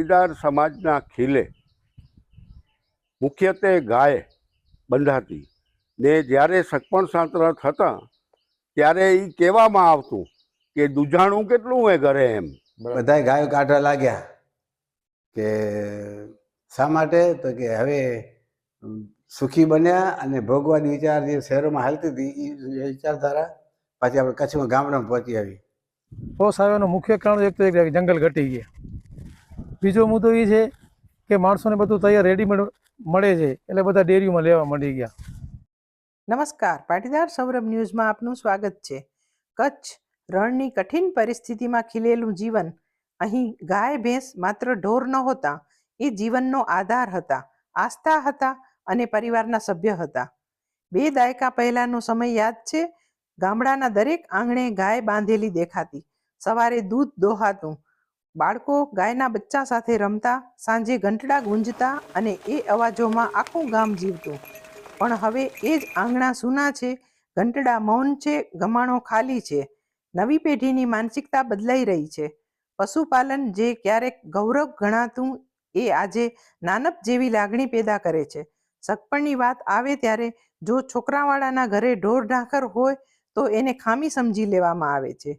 પાટીદાર સમાજના ખીલે મુખ્યત્વે ગાય બંધાતી ને જ્યારે સગપણ સાંતરત હતા ત્યારે એ કહેવામાં આવતું કે દૂધાણું કેટલું હોય ઘરે એમ. બધાય ગાયો કાઢવા લાગ્યા કે શા માટે, તો કે હવે સુખી બન્યા અને ભોગવાની વિચાર જે શહેરોમાં હાલતી હતી એ વિચારધારા પાછી આપણે કચ્છમાં ગામડામાં પહોંચી આવી. પોસ આવ્યાનું મુખ્ય કારણ એક તો એક જંગલ ઘટી ગયા. બીજો મુદ્દો એ છે કે માણસોને બધું તૈયાર રેડીમેડ મળે છે એટલે બધા ડેરીઓમાં લેવા માંડી ગયા. નમસ્કાર, પાટીદાર સૌરભ ન્યૂઝમાં આપનું સ્વાગત છે. કચ્છ રણની કઠિન પરિસ્થિતિમાં ખીલેલું જીવન. અહીં ગાય ભેંસ માત્ર ઢોર નહોતા, એ જીવનનો આધાર હતા, આસ્થા હતા અને પરિવારના સભ્ય હતા. 2 દાયકા પહેલાંનો સમય યાદ છે. ગામડાના દરેક આંગણે ગાય બાંધેલી દેખાતી. સવારે દૂધ દોહાતું, બાળકો ગાયના બચ્ચા સાથે રમતા, સાંજે ઘંટડા ગુંજતા અને એ અવાજોમાં આખું ગામ જીવતું. પણ હવે એ જ આંગણા સૂના છે, ઘંટડા મૌન છે, ગમાણો ખાલી છે. નવી પેઢીની માનસિકતા બદલાઈ રહી છે. પશુપાલન જે ક્યારેક ગૌરવ ગણાતું એ આજે નાનપ જેવી લાગણી પેદા કરે છે. સગપણની વાત આવે ત્યારે જો છોકરાવાળાના ઘરે ઢોર ઢાંખર હોય તો એને ખામી સમજી લેવામાં આવે છે.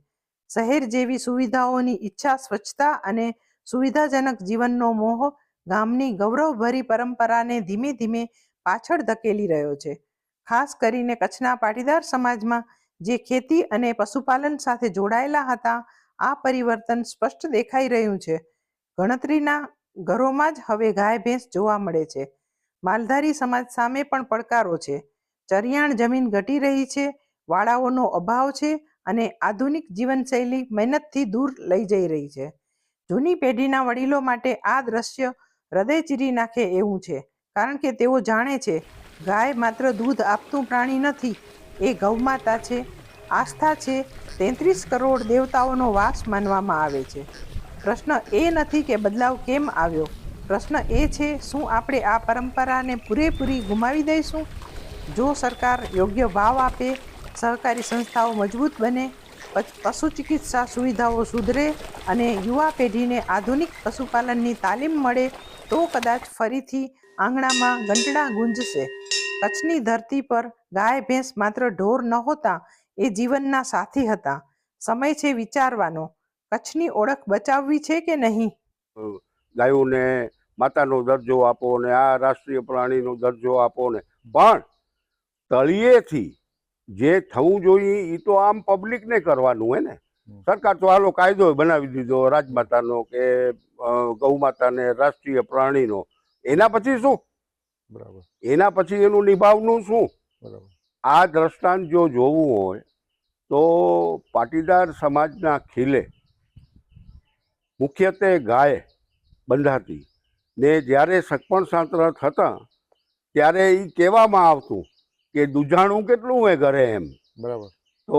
શહેર જેવી સુવિધાઓની ઈચ્છા, સ્વચ્છતા અને સુવિધાજનક જીવનનો મોહ ગામની ગૌરવભરી પરંપરાને ધીમે ધીમે પાછળ ધકેલી રહ્યો છે. ખાસ કરીને કચ્છના પાટીદાર સમાજમાં જે ખેતી અને પશુપાલન સાથે જોડાયેલા હતા, આ પરિવર્તન સ્પષ્ટ દેખાઈ રહ્યું છે. ગણતરીના ઘરોમાં જ હવે ગાય ભેંસ જોવા મળે છે. માલધારી સમાજ સામે પણ પડકારો છે. ચરિયાણ જમીન ઘટી રહી છે, વાડાઓનો અભાવ છે અને આધુનિક જીવનશૈલી મહેનતથી દૂર લઈ જઈ રહી છે. જૂની પેઢીના વડીલો માટે આ દ્રશ્ય હૃદય ચીરી નાખે એવું છે, કારણ કે તેઓ જાણે છે ગાય માત્ર દૂધ આપતું પ્રાણી નથી, એ ગૌમાતા છે, આસ્થા છે, 33 કરોડ દેવતાઓનો વાસ માનવામાં આવે છે. પ્રશ્ન એ નથી કે બદલાવ કેમ આવ્યો, પ્રશ્ન એ છે શું આપણે આ પરંપરાને પૂરેપૂરી ગુમાવી દઈશું? જો સરકાર યોગ્ય ભાવ આપે, સહકારી સંસ્થાઓ મજબૂત બને, પશુ ચિકિત્સા સુવિધાઓ સુધરે અને યુવા પેઢીને આધુનિક પશુપાલનની તાલીમ મળે તો કદાચ ફરીથી આંગણામાં ઘંટડા ગુંજશે. કચ્છની ધરતી પર ગાય ભેંસ માત્ર ઢોર નહોતા, એ જીવનના સાથી હતા. સમય છે વિચારવાનો, કચ્છની ઓળખ બચાવવી છે કે નહીં. ગાયોને માતાનો દરજ્જો આપો ને આ રાષ્ટ્રીય પ્રાણીનો દરજ્જો આપો ને, પણ તળિયેથી જે થવું જોઈએ એ તો આમ પબ્લિકને કરવાનું હોય ને. સરકાર તો હાલો કાયદો બનાવી દીધો રાજમાતાનો કે ગૌમાતાને રાષ્ટ્રીય પ્રાણીનો, એના પછી શું? બરાબર. એના પછી એનું નિભાવનું શું? બરાબર. આ દ્રષ્ટાંત જો જોવું હોય તો પાટીદાર સમાજના ખીલે મુખ્યત્વે ગાય બંધાતી ને જ્યારે સગપણ સાંતરત હતા ત્યારે એ કહેવામાં આવતું કે દૂધાણું કેટલું હોય ઘરે એમ. બરાબર. તો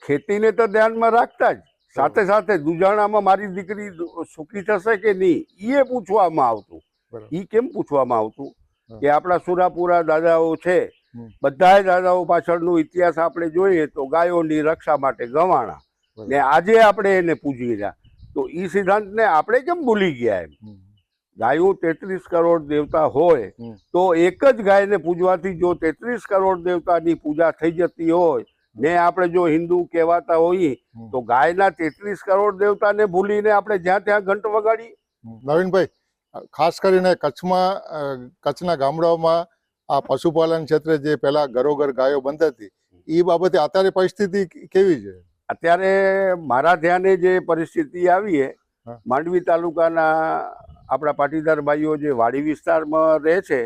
ખેતીને તો ધ્યાનમાં રાખતા જ સાથે સાથે દૂધાણામાં મારી દીકરી સુખી થશે કે નહીં એ પૂછવામાં આવતું. એ કેમ પૂછવામાં આવતું કે આપણા સુરાપુરા દાદાઓ છે, બધા દાદાઓ પાછળનો ઇતિહાસ આપણે જોઈએ તો ગાયોની રક્ષા માટે ગવાણા ને આજે આપણે એને પૂજી રહ્યા, તો એ સિદ્ધાંતને આપણે કેમ ભૂલી ગયા એમ? ગાયો 33 કરોડ દેવતા હોય તો એક જ ગાયને પૂજવાથી જો 33 કરોડ દેવતાની પૂજા થઈ જતી હોય ને આપણે જો હિન્દુ કહેવાતા હોઈએ તો ગાયના 33 કરોડ દેવતાને ભૂલીને આપણે જ્યાં ત્યાં ઘંટ વગાડીએ. નવીનભાઈ, ખાસ કરીને કચ્છના ગામડાઓમાં આ પશુપાલન ક્ષેત્રે જે પહેલા ઘરોઘર ગાયો બંધાતી, એ બાબતે અત્યારે પરિસ્થિતિ કેવી છે? અત્યારે મારા ધ્યાને જે પરિસ્થિતિ આવી છે, માંડવી તાલુકાના આપણા પાટીદાર ભાઈઓ જે વાડી વિસ્તારમાં રહે છે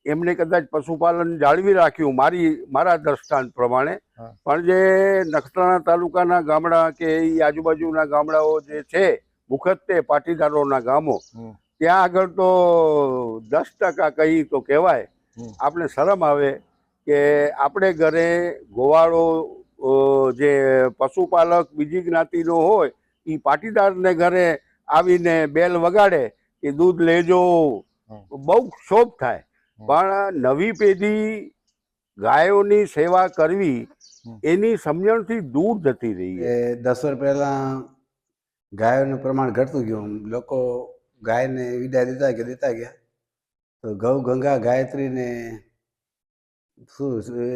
એમને કદાચ પશુપાલન જાળવી રાખ્યું મારા દ્રષ્ટાંત પ્રમાણે, પણ જે નખત્રાણા તાલુકાના ગામડા કે એ આજુબાજુના ગામડાઓ જે છે મુખ્યત્વે પાટીદારોના ગામો, ત્યાં આગળ તો 10% કહી તો કહેવાય. આપણે શરમ આવે કે આપણે ઘરે ગોવાળો જે પશુપાલક બીજી જ્ઞાતિનો હોય એ પાટીદારને ઘરે આવીને બેલ વગાડે કે દૂધ લેજો, બહુ ક્ષોભ થાય. પણ નવી પેઢી ગાયોની સેવા કરવી એની સમજણથી દૂર જતી રહી. 10 વર્ષ પહેલાં ગાયોનું પ્રમાણ ઘટતું ગયું, લોકો ગાયને વિદાય દેતા ગયા તો ગૌ ગંગા ગાયત્રીને શું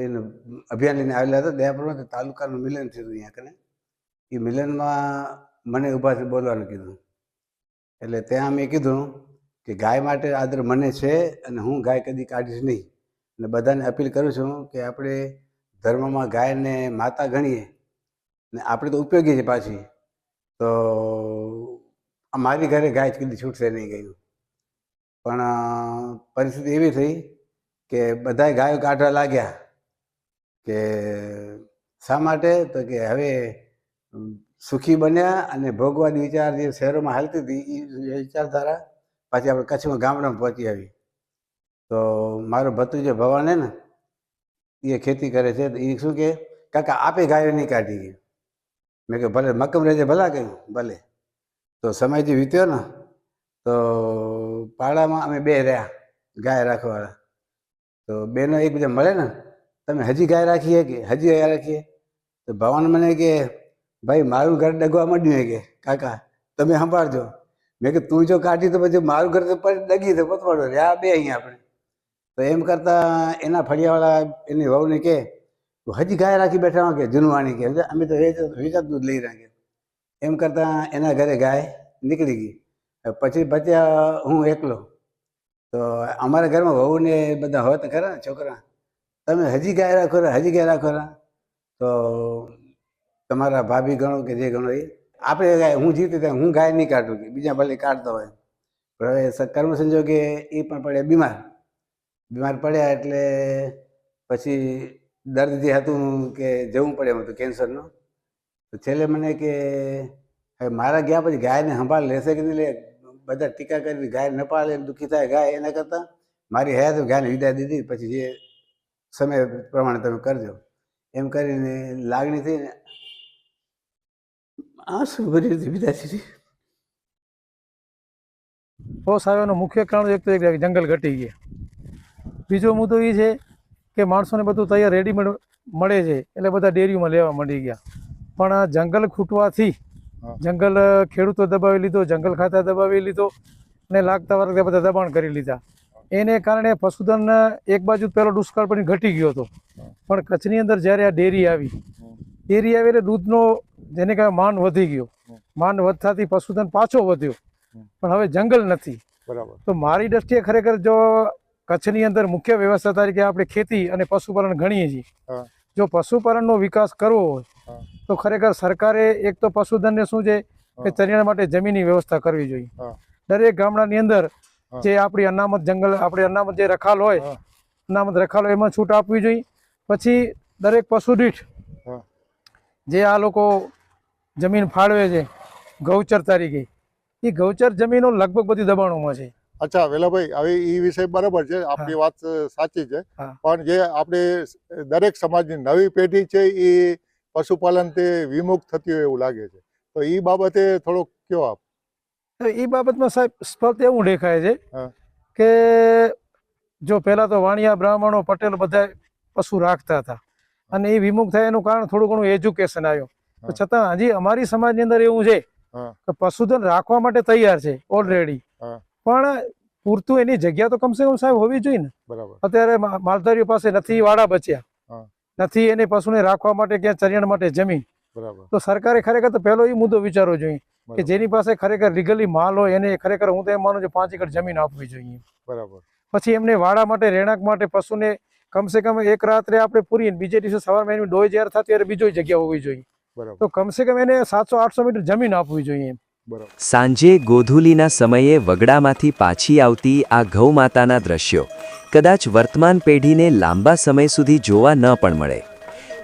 એનું અભિયાન લઈને આવેલા હતા દયાપુરમાં. તાલુકાનું મિલન થયું અહીંયા કને. એ મિલનમાં મને ઊભાથી બોલવાનું કીધું. એટલે ત્યાં મેં કીધું કે ગાય માટે આદર મને છે અને હું ગાય કદી કાઢીશ નહીં. અને બધાને અપીલ કરું છું કે આપણે ધર્મમાં ગાયને માતા ગણીએ ને આપણે તો ઉપયોગી છે પાછી. તો મારી ઘરે ગાય કદી છૂટશે નહીં ગયું. પણ પરિસ્થિતિ એવી થઈ કે બધાય ગાયો કાઢવા લાગ્યા. કે શા માટે? તો કે હવે સુખી બન્યા અને ભોગવાની વિચાર જે શહેરોમાં હાલતી હતી એ વિચારધારા પાછી આપણે કચ્છમાં ગામડામાં પહોંચી આવી. તો મારો ભત્રીજો ભવાને ને એ ખેતી કરે છે. એ શું કે કાકા આપે ગાયો નહીં કાઢી ગઈ. મેં કહ્યું ભલે મક્કમ રહેજે. ભલા કહ્યું ભલે. તો સમય જે વીત્યો ને તો પાડામાં અમે બે રહ્યા ગાય રાખવાવાળા. તો બેનો એકબીજા મળે ને, તમે હજી ગાય રાખીએ કે હજી ગાય રાખીએ? તો ભવાન મને કે ભાઈ મારું ઘર ડગવા માંડ્યું કે કાકા તમે સંભાળજો. મેં કે તું જો કાઢી તો પછી મારું ઘર તો ડગી તો પતવાડો રે. આ બે અહીંયા આપણે. તો એમ કરતાં એના ફળિયાવાળા એની વહુને કે તું હજી ગાય રાખી બેઠા કે જૂનવાણી કે અમે તો વેચાત દૂધ લઈ રહ્યા. એમ કરતાં એના ઘરે ગાય નીકળી ગઈ. પછી બચ્યા હું એકલો. તો અમારા ઘરમાં વહુને બધા હોત ખરા ને છોકરા, તમે હજી ગાય રાખો રા, હજી ગાય રાખો રા. તો તમારા ભાભી ગણો કે જે ગણો એ આપણે ગાય હું જીવતી ત્યાં હું ગાય નહીં કાઢું કે બીજા ભલે કાઢતો હોય. પણ હવે કર્મ સંજોગે એ પણ પડ્યા બીમાર પડ્યા. એટલે પછી દર્દ જે હતું કે જવું પડે એમ હતું કેન્સરનું. તો છેલ્લે મને કે હવે મારા ગયા પછી ગાયને સંભાળ લેશે કે નહીં લે. બધા ટીકા કરી ગાય ન પાળે દુઃખી થાય ગાય. એના કરતાં મારી હયાત ગાયને વિદાય દીધી. પછી જે સમય પ્રમાણે તમે કરજો એમ કરીને લાગણી થઈને આંસુ ભરી રીતે વિદાય દીધી. પોસ આવ્યાનું મુખ્ય કારણ એક તો એક જંગલ ઘટી ગયા. બીજો મુદ્દો એ છે કે માણસોને બધું તૈયાર રેડીમેડ મળે છે એટલે બધા ડેરીઓમાં લેવા માંડી ગયા. પણ જંગલ ખૂટવાથી જંગલ ખેડૂતો દબાવી લીધો, જંગલ ખાતા દબાવી લીધો અને લાગતા વળગતા બધા દબાણ કરી લીધા. એને કારણે પશુધન એક બાજુ પહેલો દુષ્કાળ પણ ઘટી ગયો હતો. પણ કચ્છની અંદર જ્યારે આ ડેરી આવી એટલે દૂધનો જેને કહેવાય માન વધી ગયો. માન વધવાથી પશુધન પાછો વધ્યો. પણ હવે જંગલ નથી. બરાબર. તો મારી દ્રષ્ટિએ ખરેખર જો કચ્છની અંદર મુખ્ય વ્યવસ્થા તરીકે આપણે ખેતી અને પશુપાલન ગણીએ છીએ. જો પશુપાલનનો વિકાસ કરવો હોય તો ખરેખર સરકારે એક તો પશુધનને શું છે કે ચરિયાણ માટે જમીનની વ્યવસ્થા કરવી જોઈએ. દરેક ગામડાની અંદર જે આપણી અનામત જંગલ આપણે અનામત જે રખાલ હોય એમાં છૂટ આપવી જોઈએ. પછી દરેક પશુ દીઠ જે આ લોકો જમીન ફાળવે છે ગૌચર તરીકે, એ ગૌચર જમીનો લગભગ બધી દબાણોમાં છે. અચ્છા વેલાભાઈ, હવે એ વિષય બરાબર છે, આપની વાત સાચી છે. પણ જે આપણે દરેક સમાજની નવી પેઢી છે એ પશુપાલન તે વિમુખ થતી હોય એવું લાગે છે. તો એ બાબતે થોડોક કયો આપ. એ બાબતમાં સાહેબ સ્પષ્ટ એવું દેખાય છે કે જો પહેલા તો વાણિયા બ્રાહ્મણો પટેલ બધા પશુ રાખતા હતા અને એ વિમુખ થાય એનું કારણ થોડું ઘણું એજ્યુકેશન આવ્યું. તો છતાં હજી અમારી સમાજની અંદર એવું છે કે પશુધન રાખવા માટે તૈયાર છે ઓલરેડી, પણ પૂરતું એની જગ્યા તો કમસે કમ સાહેબ હોવી જોઈએ ને. અત્યારે માલધારીઓ પાસે નથી વાડા બચ્યા, નથી એને પશુને રાખવા માટે ક્યાં ચરિયાણ માટે જમીન. તો સરકારે ખરેખર તો પહેલો એ મુદ્દો વિચારવો જોઈએ કે જેની પાસે ખરેખર લીગલી માલ હોય એને ખરેખર હું તો એમ માનું છું 5 એકર જમીન આપવી જોઈએ. પછી એમને વાડા માટે રહેણાંક માટે પશુને કમસે કમ એક રાત્રે આપણે પૂરી બીજે દિવસે સવારમાં એની ડોય જ્યારે થતી ત્યારે બીજો જગ્યા હોવી જોઈએ. તો કમસે કમ એને 700-800 મીટર જમીન આપવી જોઈએ. સાંજે ગોધૂલીના સમયે વગડામાંથી પાછી આવતી આ ગૌ માતાના દ્રશ્યો કદાચ વર્તમાન પેઢીને લાંબા સમય સુધી જોવા ન પણ મળે.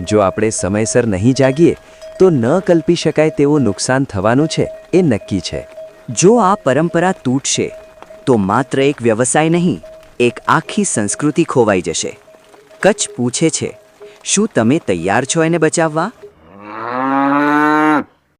જો આપણે સમયસર નહીં જાગીએ તો ન કલ્પી શકાય તેવું નુકસાન થવાનું છે એ નક્કી છે. જો આ પરંપરા તૂટશે તો માત્ર એક વ્યવસાય નહીં, એક આખી સંસ્કૃતિ ખોવાઈ જશે. કચ્છ પૂછે છે, શું તમે તૈયાર છો એને બચાવવા?